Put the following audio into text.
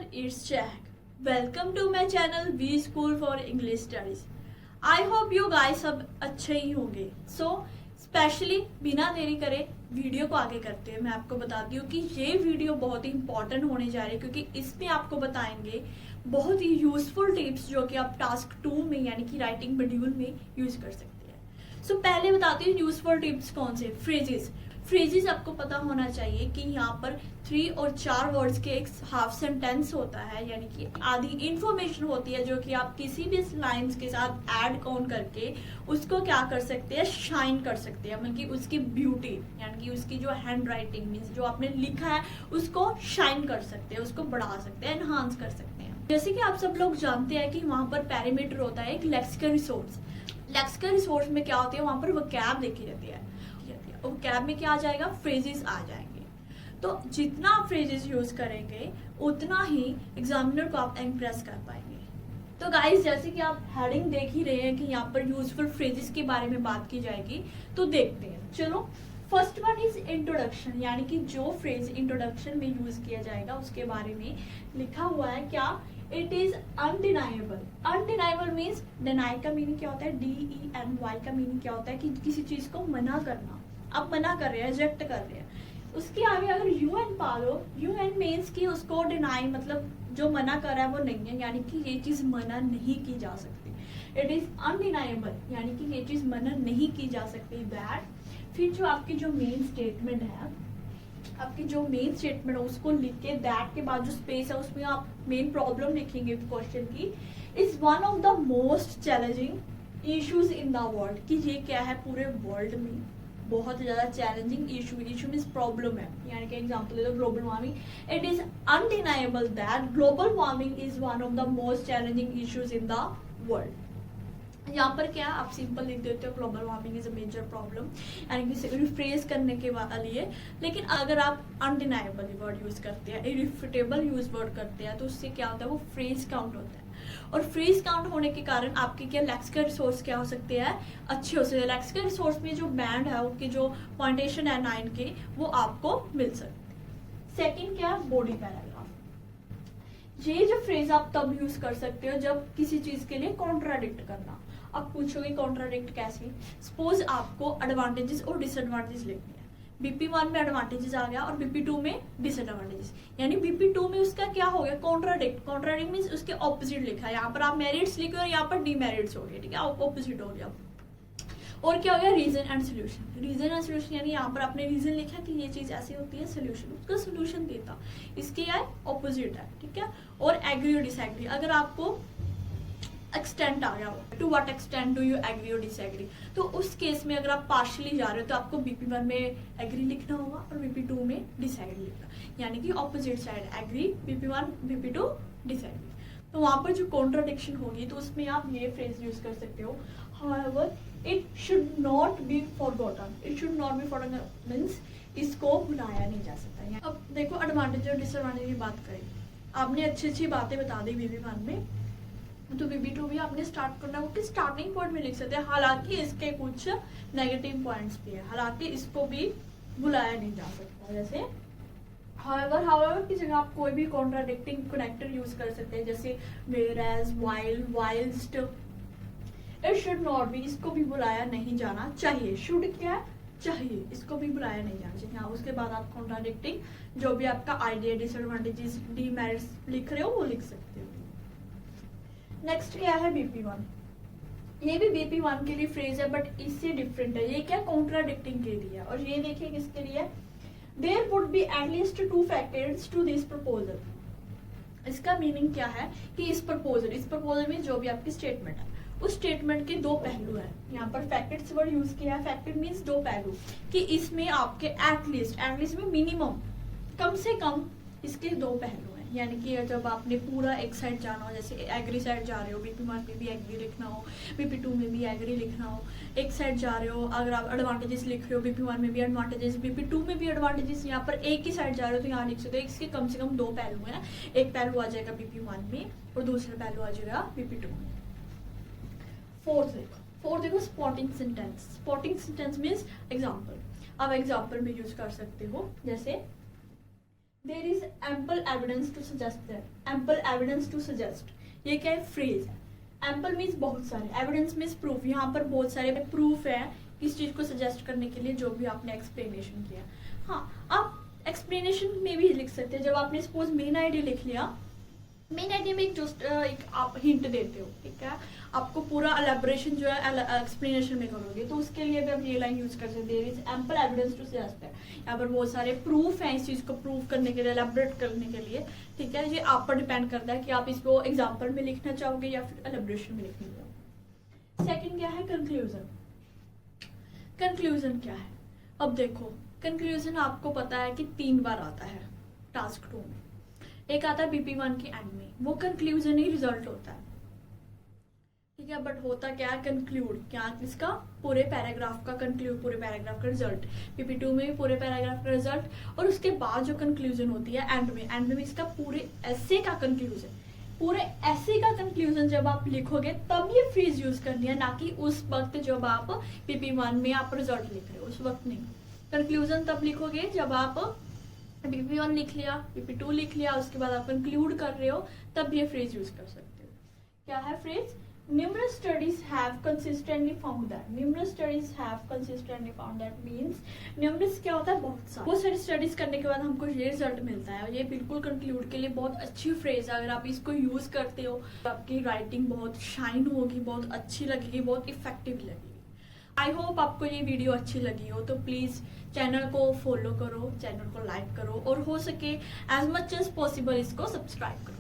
everyone, it's Jack. Welcome to my channel V School for English Studies. I hope you guys सब अच्छे ही होंगे. So specially बिना देरी करे वीडियो को आगे करते हैं मैं आपको बताती हूँ कि ये वीडियो बहुत ही इंपॉर्टेंट होने जा रही है क्योंकि इसमें आपको बताएंगे बहुत ही यूजफुल टिप्स जो कि आप टास्क 2 में यानी कि राइटिंग मॉड्यूल में यूज कर सकते हैं. सो पहले बताती हूँ यूजफुल टिप्स कौन से. फ्रेजेस आपको पता होना चाहिए कि यहाँ पर 3 और 4 वर्ड्स के एक हाफ सेंटेंस होता है यानी कि आधी इंफॉर्मेशन होती है जो कि आप किसी भी लाइंस के साथ ऐड ऑन करके उसको क्या कर सकते हैं, शाइन कर सकते हैं. मतलब कि उसकी ब्यूटी यानी कि उसकी जो हैंड राइटिंग मीन्स जो आपने लिखा है उसको शाइन कर सकते हैं, उसको बढ़ा सकते हैं, एनहांस कर सकते हैं. जैसे कि आप सब लोग जानते हैं कि वहाँ पर पैरामीटर होता है एक लेक्सिकल रिसोर्स. लेक्सिकल रिसोर्स में क्या होती है, वहाँ पर वोकैब लिखी रहती है. वोकैब में क्या आ जाएगा, फ्रेजेस आ जाएंगे. तो जितना आप फ्रेजेस यूज करेंगे उतना ही एग्जामिनर को आप इम्प्रेस कर पाएंगे. तो गाइस जैसे कि आप हेडिंग देख ही रहे हैं कि यहाँ पर यूजफुल फ्रेजेस के बारे में बात की जाएगी तो देखते हैं. चलो फर्स्ट वन इज इंट्रोडक्शन यानी कि जो फ्रेज इंट्रोडक्शन में यूज किया जाएगा उसके बारे में लिखा हुआ है. क्या, it is undeniable. Undeniable means deny का मीनिंग क्या होता है, DENY का मीनिंग क्या होता है कि किसी चीज को मना करना. आप मना कर रहे हैं, रिजेक्ट कर रहे हैं. उसके आगे अगर UN पालो, UN मीन्स कि उसको डिनाई मतलब जो मना कर रहा है वो नहीं है यानी कि ये चीज मना नहीं की जा सकती. इट इज अनडिनाइबल यानी कि ये चीज मना नहीं की जा सकती. दैट, फिर जो आपकी जो मेन स्टेटमेंट है, आपकी जो मेन स्टेटमेंट है उसको लिख के दैट के बाद जो स्पेस है उसमें आप मेन प्रॉब्लम लिखेंगे क्वेश्चन की. Is one of the most challenging issues in the world कि ये क्या है पूरे वर्ल्ड में बहुत ज्यादा चैलेंजिंग इशू मीन्स प्रॉब्लम है. यानी कि एग्जांपल ले लो global warming. It is undeniable that global warming is one of the most challenging issues in the world. यहाँ पर क्या आप सिंपल लिख देते हो global warming is a major problem यानी कि रिफ्रेज करने के लिए. लेकिन अगर आप अनडिनाइबल वर्ड यूज करते हैं, इरिफ्यूटेबल यूज वर्ड करते हैं तो उससे क्या होता है, वो फ्रेज काउंट होता है. और फ्रेज काउंट होने के कारण आपके क्या लेक्सिकल रिसोर्स क्या हो सकते हैं, अच्छे हो सकते हैं. लेक्सिकल रिसोर्स में जो बैंड है उसकी जो पॉइंटेशन है 9 के वो आपको मिल सकते हैं. सेकेंड क्या, बॉडी पैराग्राफ. ये जो फ्रेज आप तब यूज कर सकते हो जब किसी चीज के लिए कॉन्ट्राडिक्ट करना. आप पूछोगे कॉन्ट्राडिक्ट कैसे. सपोज आपको एडवांटेजेस और डिसएडवांटेजेस लिखने हैं. BP1 में एडवांटेजेस आ गया और BP2 में डिसएडवांटेजेस यानी BP2 में उसका क्या हो गया, कॉन्ट्राडिक्ट. कॉन्ट्राडिक्ट मीन्स उसके ऑपोजिट लिखा है. यहाँ पर आप मेरिट्स लिखे और यहाँ पर डीमेरिट्स हो गए. ठीक है, ऑपोजिट हो गया. और क्या हो गया, reason and solution. Reason and solution यानी यहाँ पर आपने रीजन लिखा कि ये चीज ऐसी होती है, सोल्यूशन उसका सोल्यूशन देता. इसके क्या है, ऑपोजिट है. ठीक है. और एग्री और डिसएग्री. अगर आपको एक्सटेंट आ गया, to what extent do you agree और डिसएग्री, तो उस केस में अगर आप पार्शली जा रहे हो तो आपको BP1 में एग्री लिखना होगा और BP2 में डिसएग्री लिखना. यानी कि opposite side agree, BP1 BP2 disagree. तो वहां पर जो कॉन्ट्राडिक्शन होगी तो उसमें आप ये फ्रेज यूज कर सकते हो. However, it should not be forgotten. It should not be forgotten means इसको भुलाया नहीं जा सकता. अब देखो एडवांटेज और डिसएडवांटेज की बात करें. आपने अच्छी बातें बता दी BP1 में तो BP2 भी आपने स्टार्ट करना है कि स्टार्टिंग पॉइंट में लिख सकते हैं. हालांकि इसके कुछ नेगेटिव पॉइंट्स भी है, हालांकि इसको भी भुलाया नहीं जा सकता. जैसे however की जगह आप कोई भी कॉन्ट्राडिक्टिंग कनेक्टर यूज कर सकते हैं जैसे whereas, while, whilst. It should not be, इसको भी बुलाया नहीं जाना चाहिए. शुड क्या है, चाहिए, इसको भी बुलाया नहीं जाना चाहिए. हाँ, उसके बाद आप कॉन्ट्राडिक्टिंग जो भी आपका आइडिया, डिसएडवांटेजेस, डीमेरिट्स लिख रहे हो वो लिख सकते हो. नेक्स्ट क्या है, BP1. ये भी BP1 के लिए फ्रेज है बट इससे डिफरेंट है. ये क्या, कॉन्ट्राडिक्टिंग के लिए. और ये देखिए किसके लिए, there would be at least 2 factors to this proposal. इसका मीनिंग क्या है कि इस प्रपोजल में जो भी आपकी स्टेटमेंट है उस स्टेटमेंट के 2 पहलू हैं. यहाँ पर फैक्टर्स वर्ड यूज किया है. फैक्टर मीन्स 2 पहलू कि इसमें आपके एटलीस्ट में मिनिमम कम से कम इसके 2 पहलू हैं. यानी कि जब आपने पूरा एक साइड जाना हो, जैसे एग्री साइड जा रहे हो, BP1 में भी एग्री लिखना हो, BP2 में भी एग्री लिखना हो. एक साइड जा रहे हो, अगर आप एडवांटेजेस लिख रहे हो BP1 में भी एडवांटेजेस, BP2 में भी एडवांटेजेस. यहाँ पर एक ही साइड जा रहे हो तो यहाँ लिख सकते हो. इसके कम से कम 2 पहलू हैं. एक पहलू आ जाएगा BP1 में और दूसरा पहलू आ जाएगा BP2 में. फोर्थ देखो spotting sentence. Spotting sentence means example. आप एग्जाम्पल में यूज कर सकते हो. जैसे there is ample evidence to suggest that, ample evidence to suggest, ये क्या है, फ्रेज है। एम्पल मीन्स बहुत सारे, एविडेंस मीन्स प्रूफ, यहाँ पर बहुत सारे प्रूफ है इस चीज को सजेस्ट करने के लिए जो भी आपने एक्सप्लेनेशन किया। हाँ, आप एक्सप्लेनेशन में भी लिख सकते हैं। जब आपने सपोज मेन आइडिया लिख लिया, मेन आइडिया में एक आप हिंट देते हो, ठीक है, आपको पूरा एलेबोरेशन जो है एक्सप्लेनेशन में करोगे, तो उसके लिए भी आप ये लाइन यूज कर सकते हैं, there is ample evidence to suggest that. यहाँ पर बहुत सारे प्रूफ हैं इस चीज को प्रूव करने के लिए, एलेबोरेट करने के लिए, ठीक है। ये आप पर डिपेंड करता है कि आप इसको एग्जाम्पल में लिखना चाहोगे या फिर एलेबोरेशन में लिखना चाहोगे। सेकेंड क्या है, कंक्लूजन। कंक्लूजन क्या है, अब देखो कंक्लूजन आपको पता है कि 3 बार आता है टास्क 2 में। एक आता है BP1 के एंड में, वो कंक्लूजन ही रिजल्ट होता है, ठीक है। बट होता क्या है, कंक्लूड, क्या इसका पूरे पैराग्राफ का कंक्लूड, पूरे पैराग्राफ का रिजल्ट। BP2 में भी पूरे पैराग्राफ का रिजल्ट, और उसके बाद जो कंक्लूजन होती है एंड में इसका पूरे ऐसे का कंक्लूजन, पूरे ऐसे का कंक्लूजन जब आप लिखोगे तब ये फ्रेज यूज करनी है, ना कि उस वक्त जब आप BP1 में आप रिजल्ट लिख रहे हो उस वक्त नहीं। कंक्लूजन तब लिखोगे जब आप BP1 लिख लिया, BP2 लिख लिया, उसके बाद आप कंक्लूड कर रहे हो, तब ये फ्रेज यूज कर सकते हो। क्या है phrase, numerous studies have consistently found that, numerous studies have consistently found that means numerous क्या होता है, बहुत सारी स्टडीज करने के बाद हमको ये रिजल्ट मिलता है, और ये बिल्कुल कंक्लूड के लिए बहुत अच्छी फ्रेज है। अगर आप इसको यूज करते हो तो आपकी राइटिंग बहुत शाइन होगी, बहुत अच्छी लगेगी, बहुत इफेक्टिव लगेगी। आई होप आपको ये वीडियो अच्छी लगी हो, तो प्लीज चैनल को फॉलो करो, चैनल को लाइक करो, और हो सके एज मच एज पॉसिबल इसको सब्सक्राइब करो।